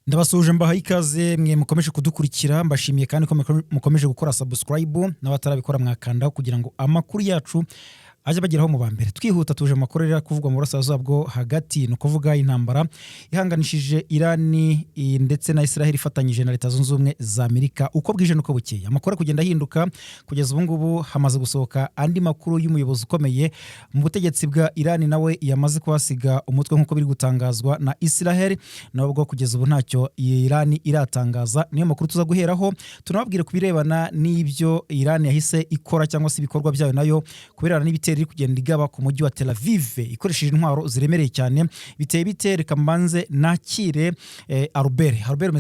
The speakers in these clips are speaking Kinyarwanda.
Ndabasuje mbahaye ikaze mwe mukomeje kudukurikira mbashimiye kandi ko mukomeje gukora subscribe n'abatarabikora mwakandaho kugira ngo amakuru yacu aje bageraho mu bambere. Twihuta tuje makuru rero kuvugwa mu burasirazuba bwo hagati no kuvuga intambara ihanganishije Irani ndetse na Israel ifatanyije na Leta Zunze Ubumwe za Amerika uko bwije nuko bukeye. Amakuru kugenda hinduka kugeza ubu ngubu hamaze gusohoka andi makuru y'umuyobozi ukomeye mu butegetsi bwa Irani nawe yamaze kwasiga umutwe nkuko biri gutangazwa na Israel nabwo kugeza ubu ntacyo Irani iratangaza. Niyo makuru tuza guheraho tunababwire kubirebana n'ibyo Irani yahise ikora cyangwa se ibikorwa byayo nayo kubirana n'ibitero kugenda igaba ku mujyi wa Tel Aviv ikoresheje intwaro ziremereye cyane. Biteye bite kamanze nakire Albert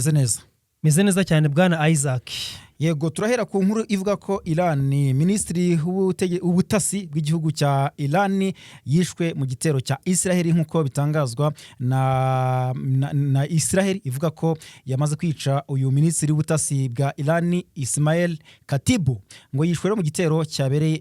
meze neza cyane bwana Isaac. Yego turahera ku nkuru ivuga ko Irani ministri w'ubutasi bw'igihugu cya Irani yishwe mu gitero cya Israel nkuko bitangazwa na Israel ivuga ko yamaze kwica uyu ministri w'ubutasi bwa Irani Ismail Katibu ngo yishwe mu gitero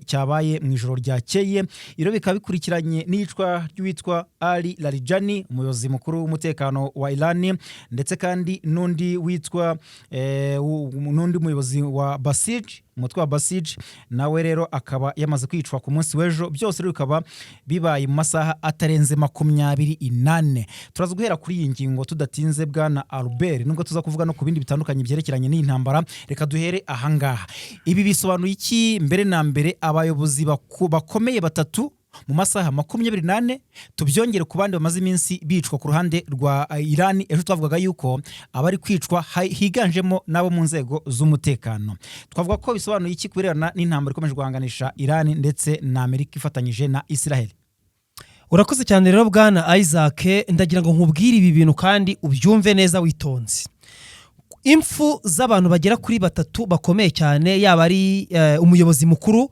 cyabaye mu ijoro ryakeye. Iro bikaba bikurikiranye n'icwa ry'uwitwa Ali Larijani umuyobozi mukuru w'umutekano wa Irani ndetse kandi n'undi witwa n'undi muyobozi wa Basij umutwe wa Basij nawe rero akaba yamaze kwicwa ku munsi w'ejo. Byose rero bikaba bibaye mu masaha atarenze 28. Turaza guhera kuri iyi ngingo tudatinze bwana Albert nubwo tuza kuvuga no ku bindi bitandukanye byerekeranye n'intambara. Reka duhere ahangaha. Ibi bisobanuye iki? Mbere na mbere abayobozi bakomeye batatu mu masaha 28 tubyongere ku bandi bamaze iminsi bicwa ku ruhande rwa Irani. Ejo twavugaga yuko abari kwicwa higanjemo nabo mu nzego z'umutekano. Twavuga ko bisobanuye iki kubirana n'intambara ikomeje guhanganisha Irani ndetse na Amerika ifatanyije na Israel. Urakoze cyane rero bwana Isaac, ndagira ngo nkubwire ibi bintu kandi ubyumve neza witonze. Impfu z'abantu bagera kuri batatu bakomeye cyane yaba ari umuyobozi mukuru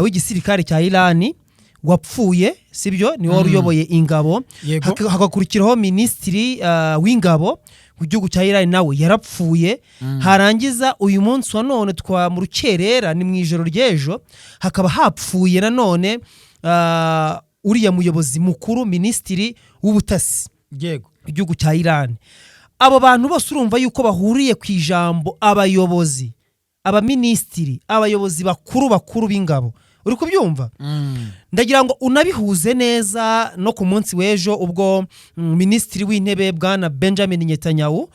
w'igisirikare cya Irani wapfuye sibyo ni wari uyoboye ingabo, hagakurikiraho ministri w'ingabo w'igihugu cya Irani nawe yarapfuye. Harangiza uyu munsi wa none twa mu rukerera ni mu ijoro ry'ejo hakaba hapfuye na none uriya muyobozi mukuru ministri w'ubutasi w'igihugu cya Irani. Abo bantu bose urumva yuko bahuriye ku ijambo abayobozi, abaministri, abayobozi bakuru b'ingabo. Uri kubyumva? Ndagira ngo unabihuze neza no ku munsi w'ejo ubwo ministri w'intebe bwana Benjamin Netanyahu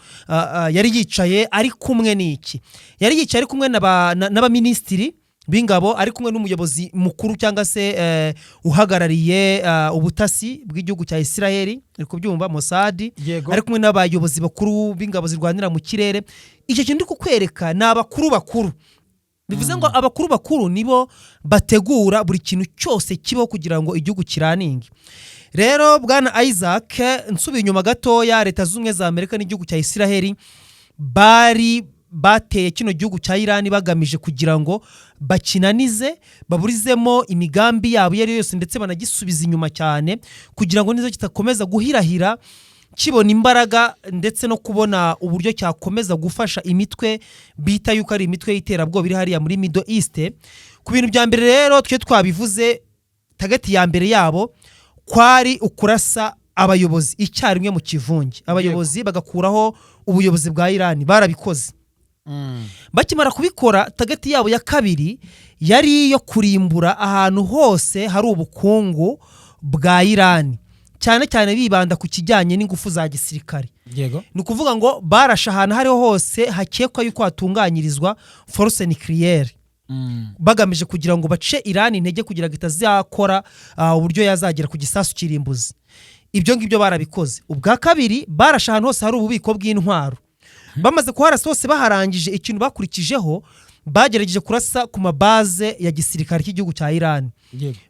yari yicaye ari kumwe n'iki? Yari yicaye ari kumwe n'abaministri b'ingabo, ari kumwe n'umuyobozi mukuru cyangwa se uhagarariye ubutasi bw'igihugu cya Israel, uri kubyumva, Mossad, ari kumwe n'abayobozi bakuru b'ingabo zirwanira mu kirere. Icyo kintu kukwereka ni abakuru bivuze ngo abakuru nibo bategura buri kintu cyose kibaho kugira ngo igihugu kiraninge. Rero bwana Isaac, nsubiye inyuma gatoya, Leta Zunze Ubumwe za Amerika n'igihugu cya Israel bari bateye kino gihugu cya Irani bagamije kugira ngo bakinanize, baburizemo imigambi yabo yari yose ndetse banagisubiza inyuma cyane kugira ngo nizo kitakomeza guhirahira kibona imbaraga ndetse no kubona uburyo cyakomeza gufasha imitwe bita yuko ari imitwe y'iterabwoba iri hariya muri Middle East. Ku bintu bya mbere rero twe twabivuze, tageti ya mbere yabo kwari ukurasa abayobozi icyarimwe mu kivungi, abayobozi bagakuraho ubuyobozi bwa Irani. Barabikoze. Bakimara kubikora, tageti yabo ya kabiri yari yo kurimbura ahantu hose hari ubukungu bwa Irani, cyane cyane bibanda ku kijyanye n'ingufu za gisirikare. Ni ukuvuga ngo barasha ahantu hariho hose hakekwa yuko hatunganyirizwa force nucléaire, bagamije kugira ngo bace Irani intege kugira ngo itazakora uburyo yazagera ku gisasu kirimbuzi. Ibyo ngibyo barabikoze. Ubwa kabiri barasha ahantu hose hari ububiko bw'intwaro. Bamaze kuharasa hose baharangije, ikintu bakurikijeho bagerageje kurasa ku mabaze ya gisirikare cy'igihugu cya Irani.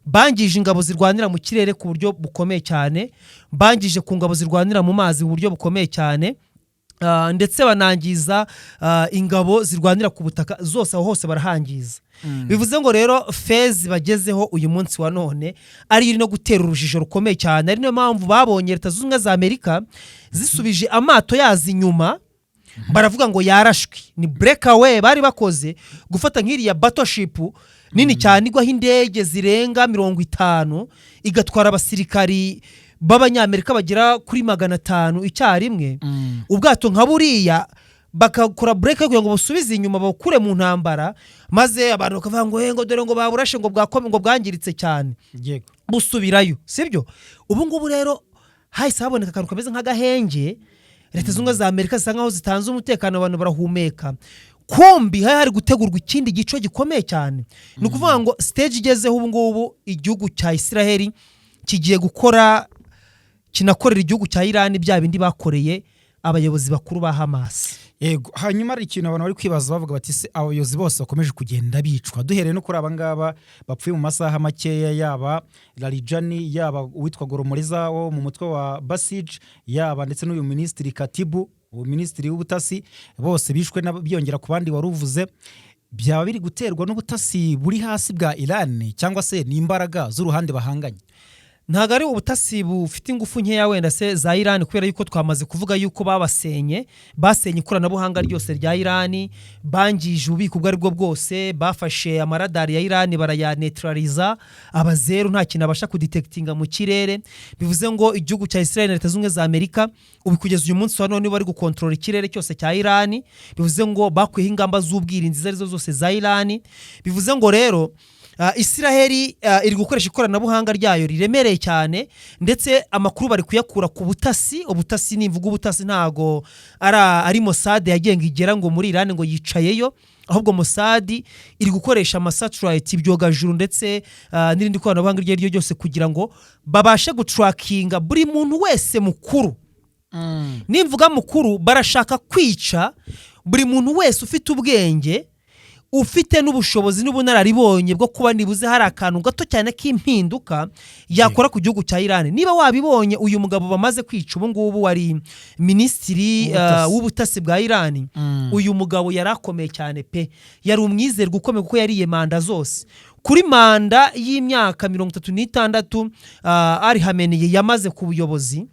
Bangije ingabo zirwanira mu kirere ku buryo bukomeye cyane, bangije ku ngabo zirwanira mu mazi ku buryo bukomeye cyane, ndetse banangiza ingabo zirwanira ku butaka zose aho hose barahangiza. Bivuze ngo rero fezi bagezeho uyu munsi wa none ari iri no gutera urujijo rukomeye cyane. Ari niyo mpamvu babonye Leta Zunze Ubumwe za Amerika zisubije amato yazi inyuma, baravuga ngo yarashwe. Ni breakaway bari bakoze gufata nk'iriya battleship nini cyane igwaho indege zirenga 50 igatwara abasirikari b'abanyamerika bagera kuri 500 icyarimwe ubwato nka buriya bakakora break kugira ngo busubize inyuma bakure mu ntambara maze abantu bakavuga ngo dore ngo baburashe ngo bwangiritse cyane busubirayo sibyo ubu ngubu rero hahise haboneka akantu kameze nk'agahenge leta zunze za Amerika zisa nkaho zitanze umutekano abantu barahumeka kumbi hari gutegurwa ikindi gico gikomeye cyane ni ukuvuga ngo stage igezeho ubu ngubu igihugu cya Israel kigiye gukora kinakorera igihugu cya Iran bya bindi bakoreye abayobozi bakuru ba Hamas. Yego hanyuma ari ikintu abantu bari kwibaza bavuga bati se abayobozi bose bakomeje kugenda bicwa duhereye no kuri abangaba bapfuye mu masaha makeya yaba Larijani yaba uwitwa Goromoriza wo mu mutwe wa Basij yaba ndetse n'uyu ministri Katibu ministri w'ubutasi bose bishwe byongera ku bandi waruvuze byaba biri guterwa n'ubutasi buri hasi bwa Iran cyangwa se n'imbaraga z'uruhande bahanganye. Ntago ari ubutasi bufite ingufu nkeya wenda se za Iran kubera yuko twamaze kuvuga yuko basenye ikoranabuhanga ryose rya Iran bangije ubiko bwari bwo bwose bafashe amaradari ya Iran baraya neutraliza abazeru nta kintu abasha kudetectinga mu kirere bivuze ngo igihugu cya Israel na Leta Zunze za Amerika ubikugeza uyu munsi none bari gukontrola ikirere cyose cya Iran bivuze ngo bakwiye ingamba z'ubwirinzi zarizo zose za Iran bivuze ngo rero Israel iri gukoresha ikoranabuhanga ryayo riremereye cyane ndetse amakuru bari kuyakura ku ubutasi nimvuga ubutasi ntago ari Mossad yagenga igera ngo muri Iran ngo yicayeyo ahubwo Mossad iri gukoresha satellite ibyogajuru ndetse n'irindi koranabuhanga ryo ryose kugira ngo babashe gutrackinga buri muntu wese mukuru nimvuga mukuru barashaka kwica buri muntu wese ufite ubwenge ufite n'ubushobozi n'ubunararibonye bwo kuba nibuze hari akantu gato cyane k'impinduka yakora ku gihugu cya Iran. Niba wabibonye uyu mugabo bamaze kwica ubu ngubu wari ministri w'ubutasi bwa Iran uyu mugabo yarakomeye cyane pe yari umwizerwa ukomeye kuko yariye manda zose kuri manda y'imyaka 36 ari Khamenei yamaze ku buyobozi.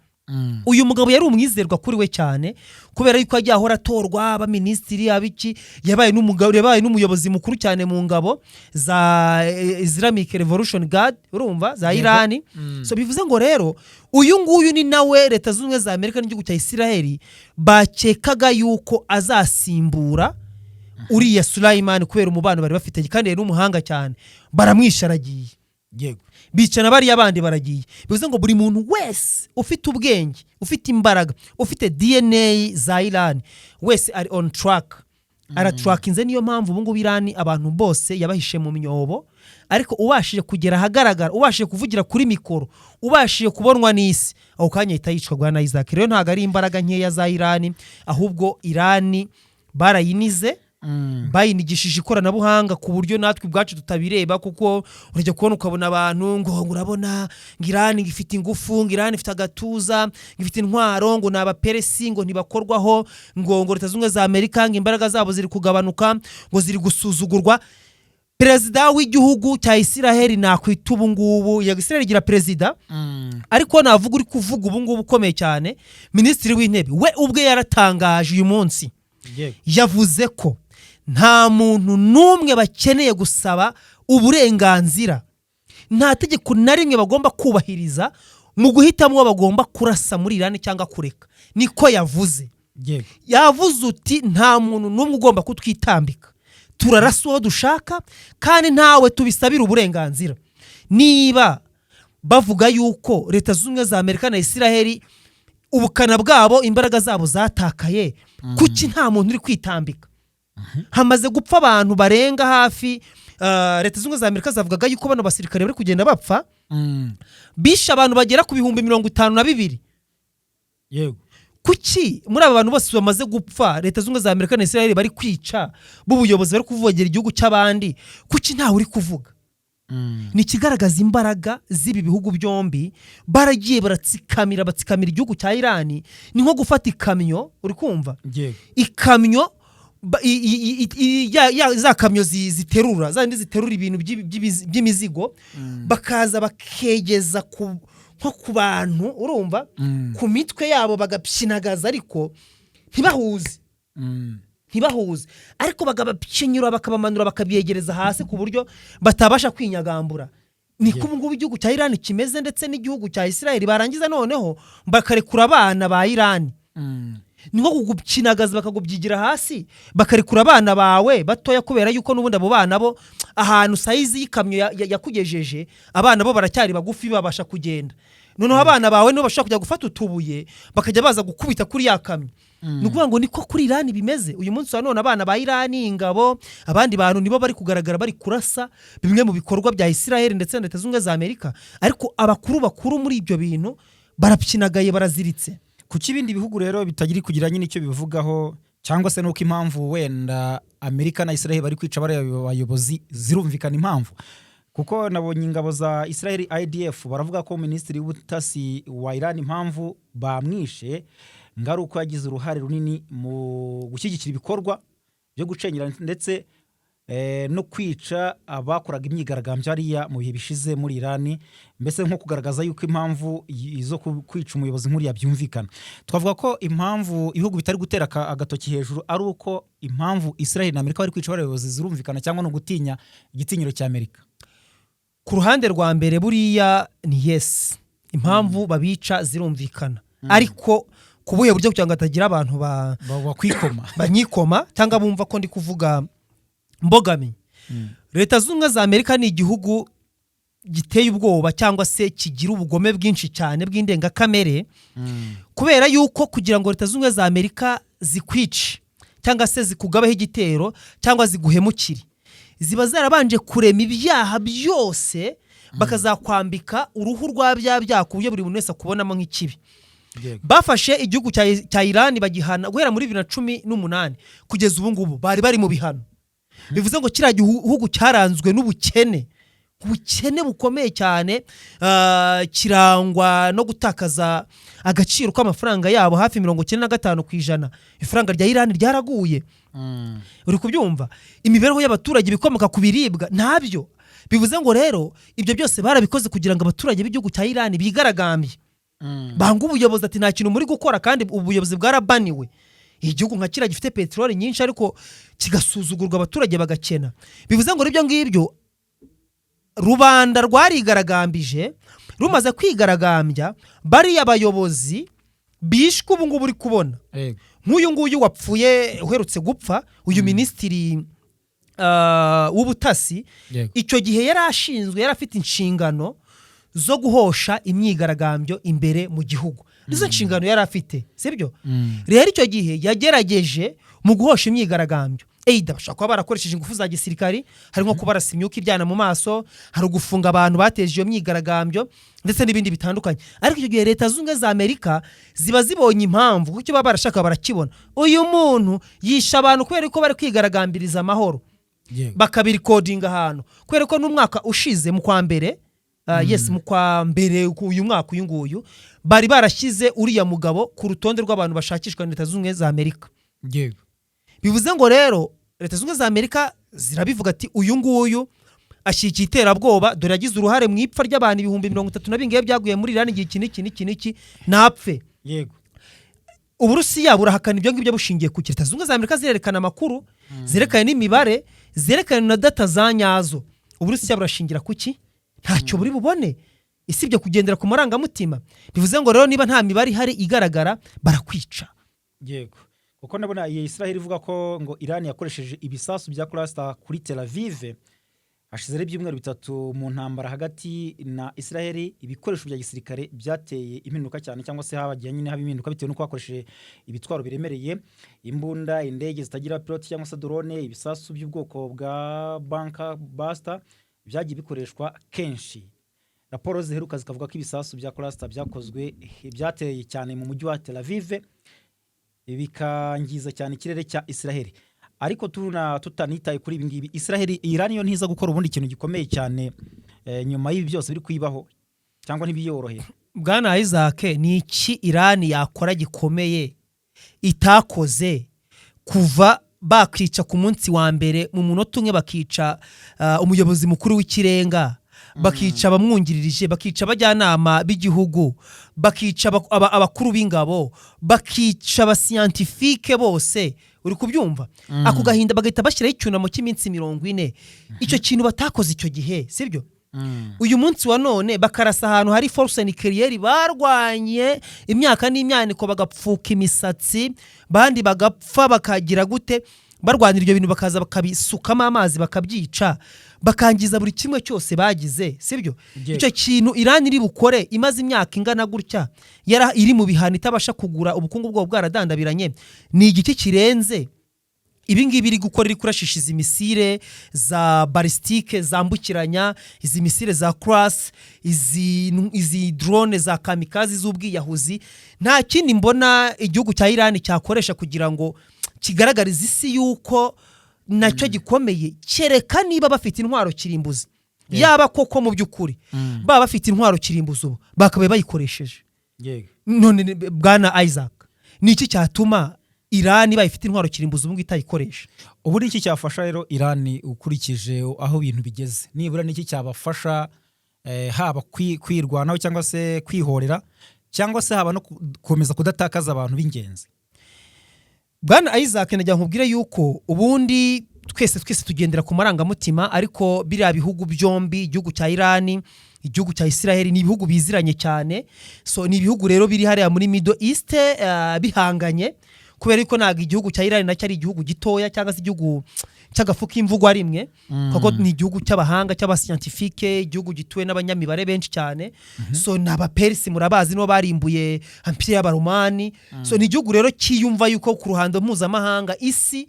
Uyu mugabo yari umwizerwa kuri we cyane kubera yuko ajya ahora atorwa aba ministri abiki yabaye n'umuyobozi mukuru cyane mu ngabo za Islamic Revolution Guard urumva za Iran. So bivuze ngo rero uyu nguyu ni nawe Leta Zunze za Amerika n'igihugu cya Israel bakekaga yuko azasimbura uriya Sulaiman kubera umubano bari bafite kandi yari umuhanga cyane baramwisharagiye. Yego bicana bari abandi baragiye bivuze ngo buri muntu wese ufite ubwenge ufite imbaraga ufite DNA za Iran wese ari on track aratrackinze niyo mpamvu ubu ngubu Iran abantu bose yabahishe mu myobo ariko ubashije kugera ahagaragara ubashije kuvugira kuri mikoro ubashije kubonwa n'isi aho kanya itayicwa na Isaac. Rero ntago ari imbaraga nkeya za Iran ahubwo Iran barayinize bayinigishije ikoranabuhanga ku buryo natwe ubwacu tutabireba kuko urajya kubona ukabona abantu ngo urabona Iran ifite ingufu Iran ifite agatuza ifite intwaro ngo n'abaperesi ngo ntibakorwaho ngo Leta Zunze za Amerika ngo imbaraga zabo ziri kugabanuka ngo ziri gusuzugurwa. Perezida w'igihugu cya Israel nakwita ubu ngubu ya Israel igira perezida ariko navuga uri kuvuga ubu ngubu ukomeye cyane ministri w'intebe we ubwe yaratangaje uyu munsi yavuze ko nta muntu n'umwe bakeneye gusaba uburenganzira nta tegeko na rimwe bagomba kubahiriza mu guhitamo bagomba kurasa muri Iran cyangwa kureka niko yavuze. Yavuze uti nta muntu n'umwe ugomba kutwitambika turarasa uwo dushaka kandi ntawe tubisabira uburenganzira. Niba bavuga yuko Leta Zunze za Amerika na Israel ubukana bwabo imbaraga zabo zatakaye kuki nta muntu uri kwitambika hamaze gupfa abantu barenga hafi Leta Zunze za Amerika zavugaga yuko bano basirikare bari kugenda bapfa bisha abantu bagera ku 52,000. Yego kuki muri aba bantu bose bamaze gupfa Leta Zunze za Amerika na Israel bari kwica b'ubuyobozi bari kuvogera igihugu cy'abandi kuki ntawe uri kuvuga? Ni kigaragaza imbaraga z'ibi bihugu byombi baragiye batsikamira igihugu cya Iran. Ni nko gufata ikamyo uri kumva ikamyo za kamyo ziterura zandi ziterura ibintu by'imizigo bakaza bakegeza nko ku bantu urumva ku mitwe yabo bagapyinagaza ariko ntibahuze ariko bagabapyinyura bakabamanura bakabyegereza hasi ku buryo batabasha kwinyagambura. niko ubu ngubu igihugu cya Iran kimeze ndetse n'igihugu cya Israel barangiza noneho bakarekura abana ba Iran ni nko kugukinagaza bakagubyigira hasi bakarekura abana bawe batoya kubera yuko n'ubundi abo bana bo ahantu size y'ikamyo yakugejeje abana bo baracyari bagufi babasha kugenda noneho abana bawe no bashaka kujya gufata utubuye bakajya baza gukubita kuri ya kamyo nukuvuga ngo niko kuri Iran bimeze uyu munsi wa none abana ba Iran ingabo abandi bantu nibo bari kugaragara bari kurasa bimwe mu bikorwa bya Israel ndetse na Leta Zunze za Amerika ariko bakuru muri ibyo bintu barapyinagaye baraziritse kuki ibindi bihugu rero bitagiri kugira nyine icyo bivugaho cyangwa se nuko impamvu wenda Amerika na Israel bari kwica abayobozi zirumvikana impamvu kuko nabonye ingabo za Israel IDF baravuga ko minisitiri w'ubutasi wa Iran impamvu bamwishe ngaruko yagize uruhare runini mu gushyigikira ibikorwa byo gucenyera ndetse no kwica abakoraga imyigaragambyo ariya mu bihe bishize muri Iran mbese nko kugaragaza yuko impamvu izo kwica umuyobozi nk'uri yabyumvikana twavuga ko impamvu ibihugu bitari gutera agatoki hejuru ari uko impamvu Israel na Amerika bari kwica abayobozi zirumvikana cyangwa no gutinya igitinyiro cya Amerika ku ruhande rwa mbere buriya ni yes impamvu babica zirumvikana ariko kubuye buryo kugira ngo atagira abantu banyikoma cyangwa bumva ko ndi kuvuga mbogami Leta Zunze za Amerika ni igihugu giteye ubwoba cyangwa se kigira ubugome bwinshi cyane bw'indengakamere kubera yuko kugira ngo Leta Zunze za Amerika zikwice cyangwa se zikugabaho igitero cyangwa ziguhemukire ziba zarabanje kurema ibyaha byose bakazakwambika uruhu rwa bya kuburyo buri muntu wese akubonamo nk'ikibi bafashe igihugu cya Iran bagihana guhera muri 2018 kugeza ubu ngubu bari mu bihano bivuze ngo kiriya gihugu cyaranzwe n'ubukene bukomeye cyane kirangwa no gutakaza agaciro k'amafaranga yabo hafi 95% ifaranga rya Iran ryaraguye uri kubyumva imibereho y'abaturage bikomoka ku biribwa ntabyo bivuze ngo rero ibyo byose barabikoze kugira ngo abaturage b'igihugu cya Iran bigaragambye banga ubuyobozi ati nta kintu muri gukora kandi ubuyobozi bwarabaniwe igihugu nka kira gifite petroli nyinshi ariko kigasuzugurwa abaturage bagakena bivuze ngo ibyo ngibyo rubanda rwarigaragambije rumaze kwigaragambya bari abayobozi bishwe ubu ngubu uri kubona nk'uyu nguyu wapfuye uherutse gupfa uyu minisitiri w'ubutasi icyo gihe yari ashinzwe yari afite inshingano zo guhosha imyigaragambyo imbere mu gihugu nizo nshingano yari afite sibyo rero icyo gihe yagerageje mu guhosha imyigaragambyo bashaka kuba barakoresheje ingufu za gisirikari harimo kubarasa imyuka iryana mu maso hari gufunga abantu bateje iyo myigaragambyo ndetse n'ibindi bitandukanye ariko icyo gihe Leta Zunze za Amerika ziba zibonye impamvu kuko baba barashaka barakibona uyu muntu yisha abantu kubera ko bari kwigaragambiriza amahoro bakabirikodinga ahantu kubera ko n'umwaka ushize mu kwa mbere mu kwa mbere uyu mwaka uyu nguyu bari barashyize uriya mugabo ku rutonde rw'abantu bashakishwa na Leta Zunze za Amerika bivuze ngo rero Leta Zunze za Amerika zirabivuga ati uyu nguyu ashyigikiye iterabwoba dore yagize uruhare mu ipfa ry'abantu 30 byaguye muri Iran igihe iki napfe Uburusiya burahakana ibyo ngibyo bushingiye ku Leta Zunze za Amerika zirerekana amakuru zerekana n'imibare zerekana na data za nyazo Uburusiya burashingira kuki ntacyo buri bubone isibye kugendera ku marangamutima bivuze ngo rero niba nta mibare ihari igaragara barakwica yego kuko nabona Israel ivuga ko ngo Iran yakoresheje ibisasu bya cluster kuri Tel Aviv hashize ibyumweru 3 mu ntambara hagati na Israel ibikoresho bya gisirikare byateye impinduka cyane cyangwa se habagiye nyine habiminduka bitewe no kwakoresheje ibitwaro biremereye imbunda indege zitagira pilot cyangwa se drone ibisasu by'ubwoko bwa bunker buster byagiye bikoreshwa kenshi raporo ziheruka zikavuga ko ibisasu bya cluster byakozwe byateye cyane mu mujyi wa Tel Aviv bikangiza cyane ikirere cya Israel ariko tutanitaye kuri ibi ngibi Israel Iran yo ntiza gukora ubundi ikintu gikomeye cyane nyuma y'ibi byose biri kwibaho cyangwa ntibiyorohera Bwana Isaac ni iki Iran yakora gikomeye itakoze kuva bakica ku munsi wa mbere mu munota umwe bakica umuyobozi mukuru w'ikirenga bakica abamwungiririje bakica abajyanama b'igihugu bakica abakuru b'ingabo bakica abascientifique bose uri kubyumva ako gahinda bagahita bashyiraho icyunamo cy'iminsi 40 icyo kintu batakoze icyo gihe sibyo uyu munsi wa none bakarasa ahantu hari force nucléaire barwanye imyaka n'imyaniko bagapfuka imisatsi bandi bagapfa bakagira gute barwanira ibyo bintu bakaza bakabisukamo amazi bakabyica bakangiza buri kimwe cyose bagize sibyo icyo kintu Iran iri bukore imaze imyaka ingana gutya yara iri mu bihano itabasha kugura ubukungu bwo bwaradandabiranye ni igiki kirenze ibi ngibi iri gukora iri kurashishiza imisire za balistike zambukiranya izi misire za cross izi drone za kamikazi z'ubwiyahuzi nta kindi mbona igihugu cya Iran cyakoresha kugira ngo kigaragariza isi yuko nacyo gikomeye kereka niba bafite intwaro kirimbuzi yaba koko mu by'ukuri baba bafite intwaro kirimbuzi ubu bakabaye bayikoresheje none bwana Isaac niki cyatuma Iran bayifite intwaro kirimbuzi ubu ngitayikoresha ubu niki cyafasha rero Iran ukurikije aho ibintu bigeze nibura niki cyabafasha haba kwirwanaho cyangwa se kwihorera cyangwa se haba no gukomeza kudatakaza abantu b'ingenzi bwana Isaac najya nkubwire yuko ubundi twese tugendera ku marangamutima ariko biriya bihugu byombi igihugu cya Iran igihugu cya Israel ni ibihugu biziranye cyane so ni ibihugu rero biri hariya muri Middle East bihanganye kubera ko naga igihugu cya Iran nacyo ari igihugu gitoya cyangwa se igihugu cy'agafuka imvugwa rimwe kuko ni igihugu cy'abahanga cy'abascientifique igihugu gituwe n'abanyamibare benshi cyane so n'abaperisi murabazi no barimbuye empire y'abaromani so ni igihugu rero kiyumva yuko ku ruhando mpuzamahanga isi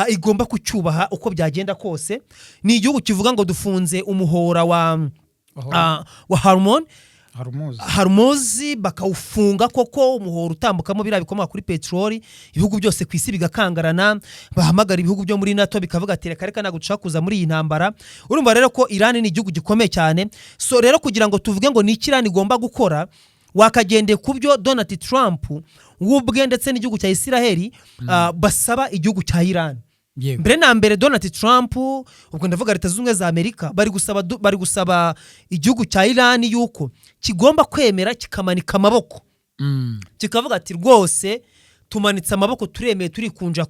igomba kucyubaha uko byagenda kose ni igihugu kivuga ngo dufunze umuhora wa Hormuz bakawufunga koko umuhoro utambukamo bira bikomoka kuri petroli ibihugu byose kwisi bigakangarana bahamagara ibihugu byo muri NATO bikavuga ati reka naguca kuza muri iyi ntambara urumva rero ko Iran ni igihugu gikomeye cyane so rero kugira ngo tuvuge ngo ni Iran igomba gukora wakagendeye ku byo Donald Trump wubwe ndetse n'igihugu cya Israel basaba igihugu cya Iran mbere na mbere Donald Trump ubwo ndavuga leta z'ubumwe za Amerika bari gusaba igihugu cya Iran yuko kigomba kwemera kikamanika amaboko kikavuga ati rwose tumanitse amaboko turemeye turikunja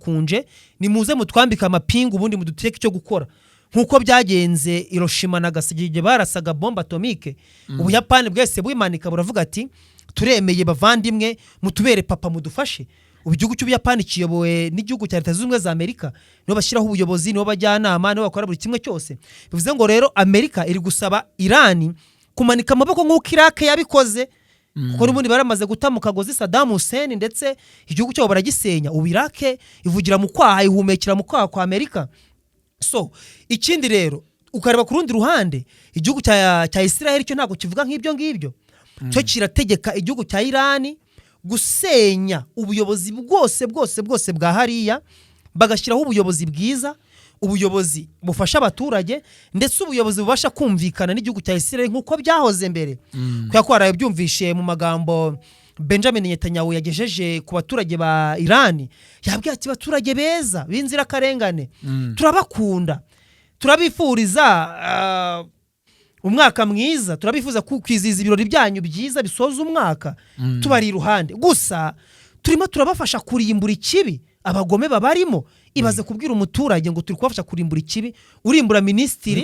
ni muze mutwambika amapingu ubundi muduteke icyo gukora nkuko byagenze Hiroshima na Nagasaki barasaga bomba atomique ubuyapani bwese buyimanika buravuga ati turemeye bavandimwe mutubere papa mudufashe igihugu cy'Ubuyapani kiyobowe n'igihugu cya leta z'ubumwe za Amerika nibo bashyiraho ubuyobozi nibo bajyanama nibo bakora buri kimwe cyose bivuze ngo rero Amerika iri gusaba Iran kumanika amaboko nk'uko Iraq yabikoze kuko n'ubundi baramaze gutamuka gozi Saddam Hussein ndetse igihugu cyabo baragisenya ubu Iraq ivugira mu kwaha ihumekera mu kwaha kwa Amerika so ikindi rero ukareba ku rundi ruhande igihugu cya Israel cyo ntago kivuga nk'ibyo ngibyo cyo kirategeka igihugu cya Iran gusenya ubuyobozi bwose bwa hariya bagashyiraho ubuyobozi bwiza ubuyobozi bufasha abaturage ndetse ubuyobozi bubasha kumvikana n'igihugu cya Israel nkuko byahoze mbere kwa ko arabyumvishe mu magambo Benjamin Netanyahu yagejeje ku baturage ba Iran yabwiye ati baturage beza binzira karengane turabakunda turabifuriza umwaka mwiza turabifuza kwizihiza ibirori byanyu byiza bisoza umwaka tubari iruhande gusa turimo turabafasha kurimbura ikibi abagome babarimo ibaze kubwira umuturage ngo turi kubafasha kurimbura ikibi urimbura ministiri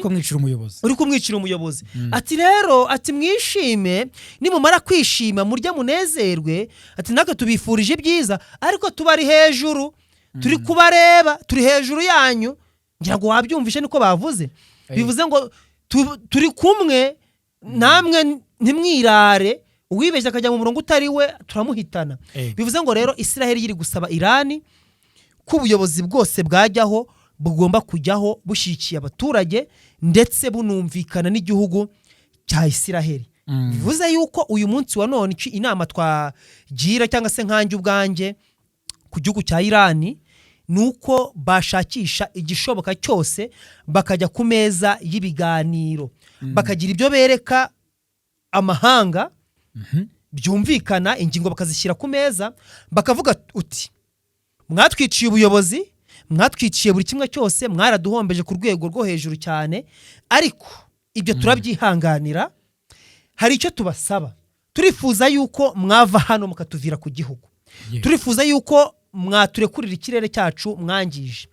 uri kumwicira umuyobozi ati rero ati mwishime nimumara kwishima murya munezerwe ati naka tubifurije byiza ariko tubari hejuru turi kubareba turi hejuru yanyu ngira ngo wabyumvishe niko bavuze bivuze ngo turi kumwe namwe ntimwirare uwibeshya akajya mu murongo utari we turamuhitana bivuze ngo rero Israel yiri gusaba Iran ko ubuyobozi bwose bwajyaho bugomba kujyaho bushikiye abaturage ndetse bunumvikana n'igihugu cya Israel bivuze yuko uyu munsi wa none inama twagira cyangwa se nkanjye ubwanjye ku gihugu cya Iran nuko bashakisha igishoboka cyose bakajya ku meza y'ibiganiro bakagira ibyo bereka amahanga byumvikana ingingo bakazishyira ku meza bakavuga uti mwatwiciye ubuyobozi mwatwiciye buri kimwe cyose mwaraduhombeje ku rwego rwo hejuru cyane ariko ibyo turabyihanganira hari icyo tubasaba turifuza yuko mwava hano mukatuvira ku gihugu turifuza yuko mwaturekurira ikirere cyacu mwangije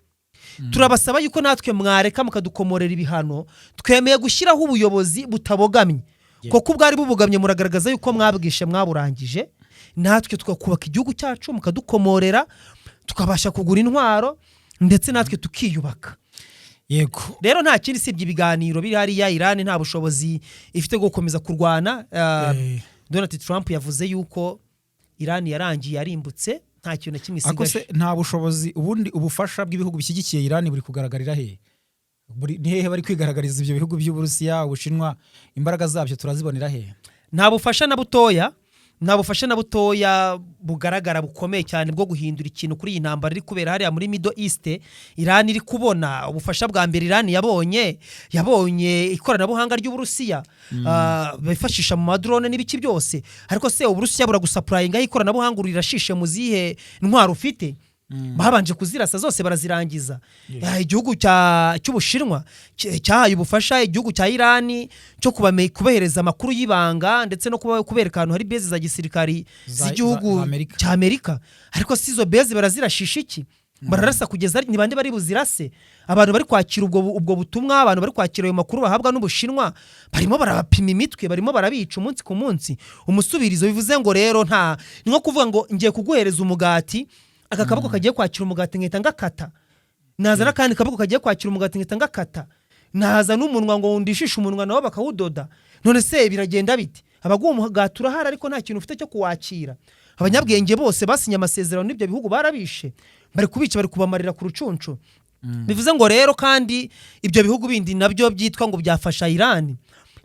turabasaba yuko natwe mwareka mukadukomorera ibihano twemeye gushyiraho ubuyobozi butabogamye kuko ubwari bubugamye muragaragaza yuko mwabwishe mwaburangije natwe tukubaka igihugu cyacu mukadukomorera tukabasha kugura intwaro ndetse natwe tukiyubaka. Yego rero nta kindi sibye ibiganiro biri hariya Iran nta bushobozi ifite bwo gukomeza kurwana. Donald Trump yavuze yuko Iran yarangiye yarimbutse nta kintu kimwe isigaje. Nta bushobozi ubundi ubufasha bw'ibihugu bishyigikiye Iran buri kugaragarira he? Ni hehe bari kwigaragariza ibyo bihugu by'Uburusiya Ubushinwa imbaraga zabyo turazibonera he? Nta bufasha na butoya bugaragara bukomeye cyane bwo guhindura ikintu kuri iyi ntambara iri kubera hariya muri Middle East. Iran iri kubona ubufasha bwa mbere Iran yabonye ikoranabuhanga ry'Uburusiya bifashisha mu madrone n'ibiki byose, ariko se Uburusiya buragusuplyinga ikoranabuhanga rirashishe mu zihe ntwaro ufite? Babanje kuzirasa zose barazirangiza. Igihugu cy'Ubushinwa cyahaye ubufasha igihugu cya Iran cyo kubahereza amakuru y'ibanga ndetse no kubereka ahantu hari base za gisirikari z'igihugu cya Amerika, ariko sizo base barazirashisha iki? Bararasa kugeza ni bande bari buzirase? Abantu bari kwakira ubwo butumwa, abantu bari kwakira ayo makuru bahabwa n'Ubushinwa barimo barabapima imitwe, barimo barabica umunsi ku munsi. Umusubirizo bivuze ngo rero nta nko kuvuga ngo ngiye kuguhereza umugati, aka kaboko kagiye kwakira umugati nkita ngakata, nazana kandi kaboko kagiye kwakira umugati nkita ngakata, naza n'umunwa ngo undishisha umunwa nawo bakawudoda. None se biragenda bite? Abaguha umugati urahari ariko nta kintu ufite cyo kuwakira. Abanyabwenge bose basinye amasezerano n'ibyo bihugu barabishe, bari kubica, bari kubamarira ku rucuncu. Bivuze ngo rero kandi ibyo bihugu bindi nabyo byitwa ngo byafasha Iran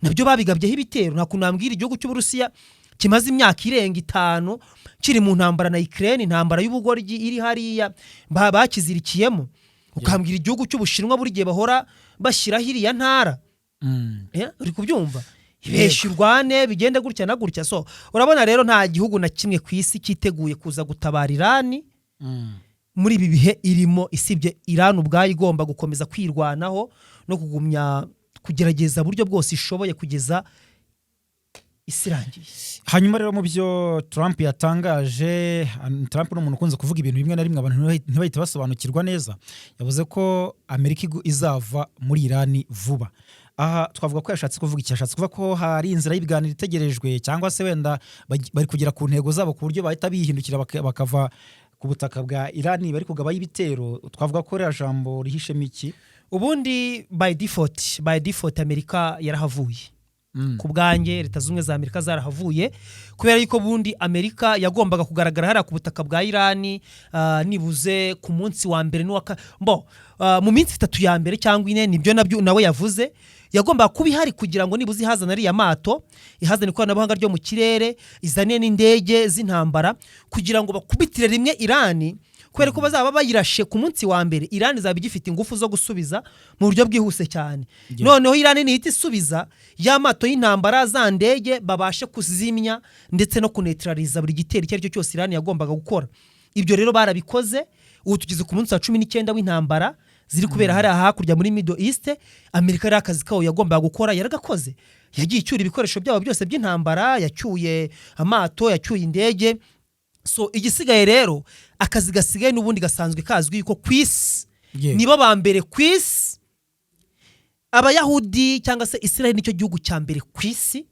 nabyo babigabyeho ibitero. Nta kunambwira igihugu cy'Uburusiya kimaze imyaka irenga 5 kiri mu ntambara na Ukraine, intambara y'ubugoryi iri hariya bakizirikiyemo, ukambwira igihugu cy'Ubushinwa buri gihe bahora bashyiraho iriya ntara. Uri kubyumva? Ibeshirwane bigenda gutya na gutya. So urabona rero nta gihugu na kimwe ku isi cyiteguye kuza gutabara Iran muri ibi bihe irimo, isibye Iran ubwayo igomba gukomeza kwirwanaho no kugumya kugerageza buryo bwose ishoboye kugeza isirangiye. Hanyuma rero mu byo Trump yatangaje, Trump n'umuntu ukunze kuvuga ibintu bimwe na rimwe abantu ntibahite basobanukirwa neza. Yavuze ko Amerika izava muri Iran vuba. Aha twavuga ko yashatse kuvuga iki? Yashatse kuvuga ko hari inzira y'ibiganiro itegerejwe, cyangwa se wenda bari kugera ku ntego zabo ku buryo bahita bihindukira bakava ku butaka bwa Iran bari kugabayo ibitero. Twavuga ko rya jambo rihishemo iki? Ubundi by default Amerika yarahavuye. Ku bwanjye Leta Zunze za Amerika zarahavuye kubera yuko bundi Amerika yagombaga kugaragara hariya ku butaka bwa Iran nibuze ku munsi wa mbere mu minsi 3 ya mbere cyangwa 4, nibyo nabyo nawe yavuze. Yagombaga kuba ihari kugira ngo nibuze ihazana ari amato, ihazana ikoranabuhanga ryo mu kirere, izane n'indege z'intambara kugira ngo bakubitire rimwe Iran, kubera ko bazaba bayirashe ku munsi wa mbere. Iran izaba igifite ingufu zo gusubiza mu buryo bwihuse cyane. Noneho Iran nihita isubiza y'amato y'intambara za ndege babashe kuzimya ndetse no kunetraliza buri gitero icyo cyose Iran yagombaga gukora. Ibyo rero barabikoze. Ubu tugize ku munsi wa 19 w'intambara ziri kubera hari hakurya muri Middle East. Amerika ari akazi kawo yagombaga gukora yaragakoze, yagiye icyura ibikoresho byabo byose by'intambara, yacyuye amato, yacyuye indege. So igisigaye rero akazi gasigaye n'ubundi gasanzwe kazwi yuko kwisi nibo ba mbere kwisi. Abayahudi cyangwa se Israel nicyo gihugu cya mbere kwisi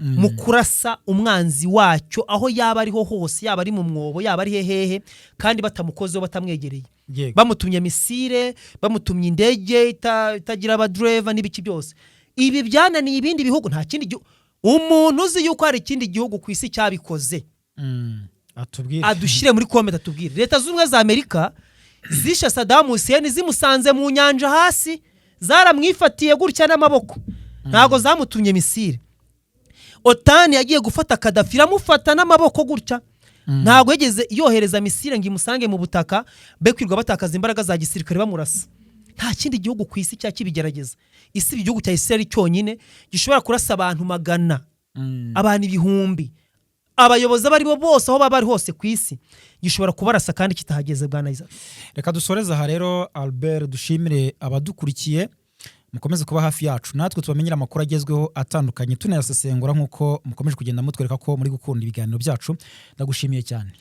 mu kurasa umwanzi wacyo aho yaba ariho hose, yaba ari mu mwobo, yaba ari hehe, kandi batamukozeho, batamwegereye. Bamutumye misile, bamutumye indege itagira abadriver n'ibiki byose. Ibi byananiye ibindi bihugu. Nta kindi umuntu uzi yuko hari ikindi gihugu ku isi cyabikoze adushyire muri comment atubwire. Leta Zunze za Amerika zishe Saddam Hussein zimusanze mu nyanja hasi, zaramwifatiye gutya n'amaboko, ntago zamutumye misile. OTAN yagiye gufata Gaddafi iramufata n'amaboko gutya, ntago yegeze yohereza misile ngo imusange mu butaka be kwirwa batakaza imbaraga za gisirikare bamurasa. Nta kindi gihugu ku isi cyakibigerageza. Isi igihugu cya Israel cyonyine gishobora kurasa abantu magana, abantu ibihumbi, abayobozi abari bo bose aho bari hose ku isi gishobora kubarasa kandi kitahageze. Bwana Isaac, reka dusoreza aha rero. Albert, dushimire abadukurikiye, mukomeze kuba hafi yacu, natwe tubamenyera amakuru agezweho atandukanye tunayasesengura nk'uko mukomeje kugenda mutwereka ko muri gukunda ibiganiro byacu. Ndagushimiye cyane.